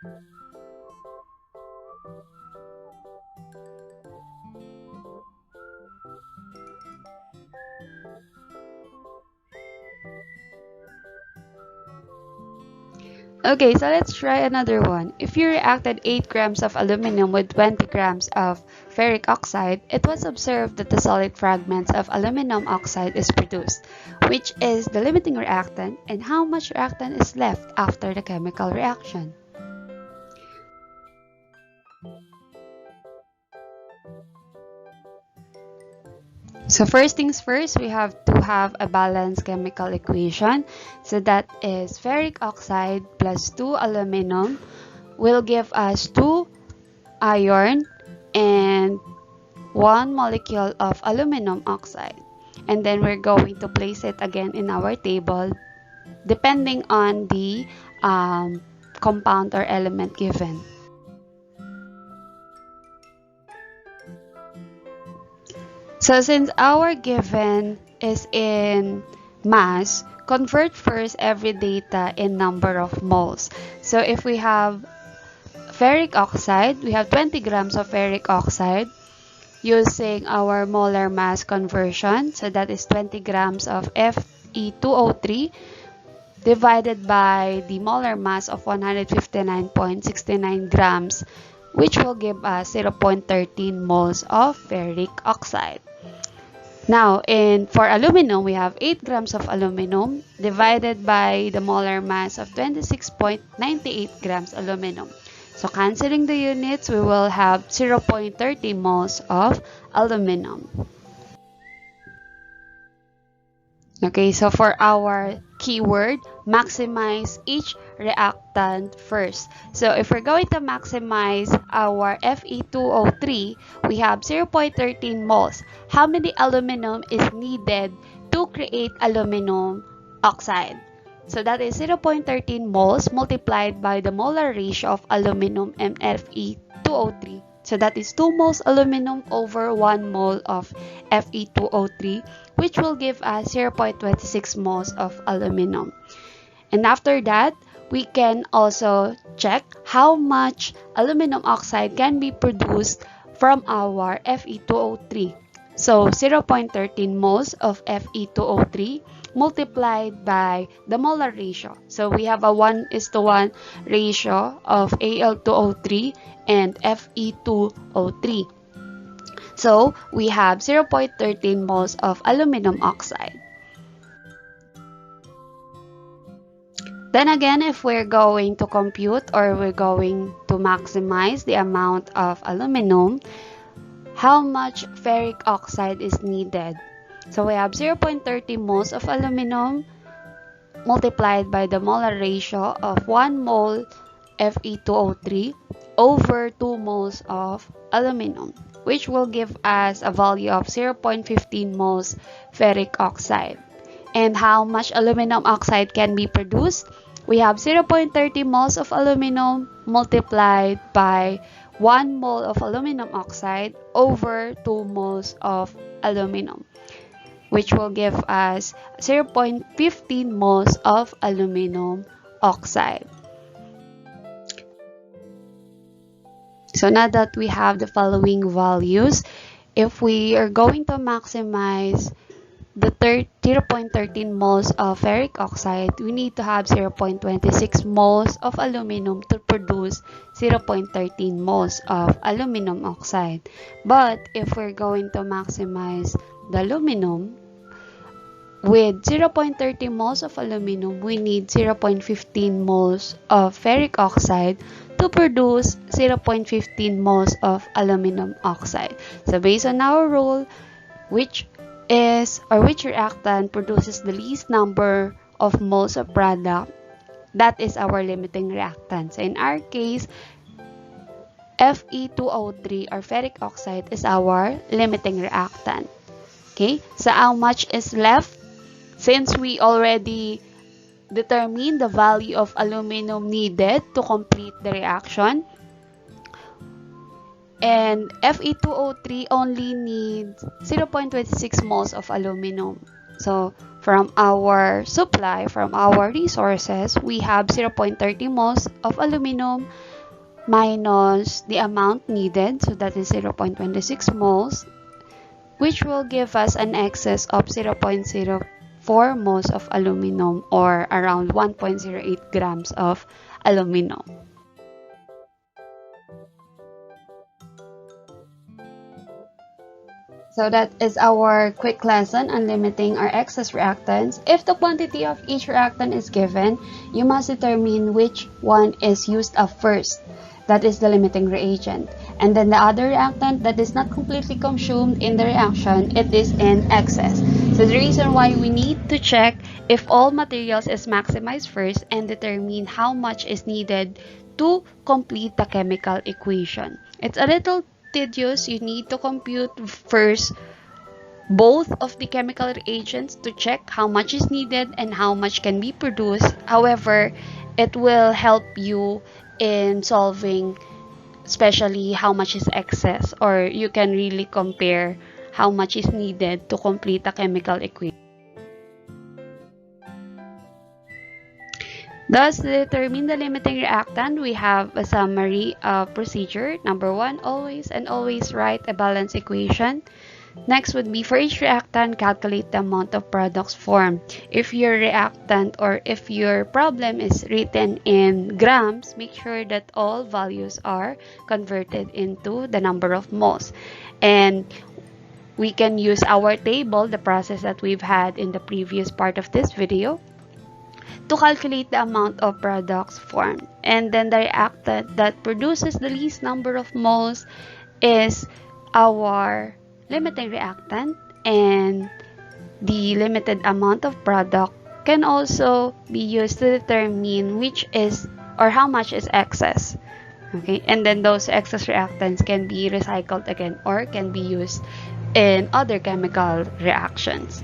Okay, so let's try another one. If you reacted 8 grams of aluminum with 20 grams of ferric oxide, it was observed that the solid fragments of aluminum oxide is produced, which is the limiting reactant, and how much reactant is left after the chemical reaction. So first things first, we have to have a balanced chemical equation. So that is ferric oxide plus 2 aluminum will give us 2 iron and 1 molecule of aluminum oxide. And then we're going to place it again in our table depending on the compound or element given. So since our given is in mass, convert first every data in number of moles. So if we have ferric oxide, we have 20 grams of ferric oxide using our molar mass conversion. So that is 20 grams of Fe2O3 divided by the molar mass of 159.69 grams, which will give us 0.13 moles of ferric oxide. Now, for aluminum, we have 8 grams of aluminum divided by the molar mass of 26.98 grams aluminum. So, cancelling the units, we will have 0.30 moles of aluminum. Okay, so for our keyword, maximize each reactant first. So if we're going to maximize our Fe2O3, we have 0.13 moles. How many aluminum is needed to create aluminum oxide? So that is 0.13 moles multiplied by the molar ratio of aluminum and Fe2O3. So that is 2 moles aluminum over 1 mole of Fe2O3, which will give us 0.26 moles of aluminum. And after that, we can also check how much aluminum oxide can be produced from our Fe2O3. So 0.13 moles of Fe2O3 multiplied by the molar ratio. So we have a 1:1 ratio of Al2O3 and Fe2O3. So we have 0.13 moles of aluminum oxide. Then again, if we're going to compute or we're going to maximize the amount of aluminum, how much ferric oxide is needed? So we have 0.30 moles of aluminum multiplied by the molar ratio of 1 mole Fe2O3 over 2 moles of aluminum, which will give us a value of 0.15 moles ferric oxide. And how much aluminum oxide can be produced? We have 0.30 moles of aluminum multiplied by 1 mole of aluminum oxide over 2 moles of aluminum, which will give us 0.15 moles of aluminum oxide. So now that we have the following values, if we are going to maximize the 0.13 moles of ferric oxide, we need to have 0.26 moles of aluminum to produce 0.13 moles of aluminum oxide. But if we're going to maximize the aluminum, with 0.30 moles of aluminum, we need 0.15 moles of ferric oxide to produce 0.15 moles of aluminum oxide. So based on our rule, which reactant produces the least number of moles of product, that is our limiting reactant. So in our case, Fe2O3 or ferric oxide is our limiting reactant. Okay, so how much is left? Since we already determined the value of aluminum needed to complete the reaction, and Fe2O3 only needs 0.26 moles of aluminum. So from our supply, from our resources, we have 0.30 moles of aluminum minus the amount needed, so that is 0.26 moles, which will give us an excess of 0.04 moles of aluminum, or around 1.08 grams of aluminum. So that is our quick lesson on limiting our excess reactants. If the quantity of each reactant is given, you must determine which one is used up first. That is the limiting reagent. And then the other reactant that is not completely consumed in the reaction, it is in excess. So the reason why we need to check if all materials is maximized first and determine how much is needed to complete the chemical equation. It's a little tedious. You need to compute first both of the chemical reagents to check how much is needed and how much can be produced. However, it will help you in solving, especially how much is excess, or you can really compare how much is needed to complete a chemical equation. Thus, to determine the limiting reactant, we have a summary procedure. Number one, always and always write a balanced equation. Next would be, for each reactant, calculate the amount of products formed. If your reactant or if your problem is written in grams, make sure that all values are converted into the number of moles. And we can use our table, the process that we've had in the previous part of this video, to calculate the amount of products formed. And then the reactant that produces the least number of moles is our limiting reactant, and the limited amount of product can also be used to determine which is or how much is excess. Okay, and then those excess reactants can be recycled again or can be used in other chemical reactions.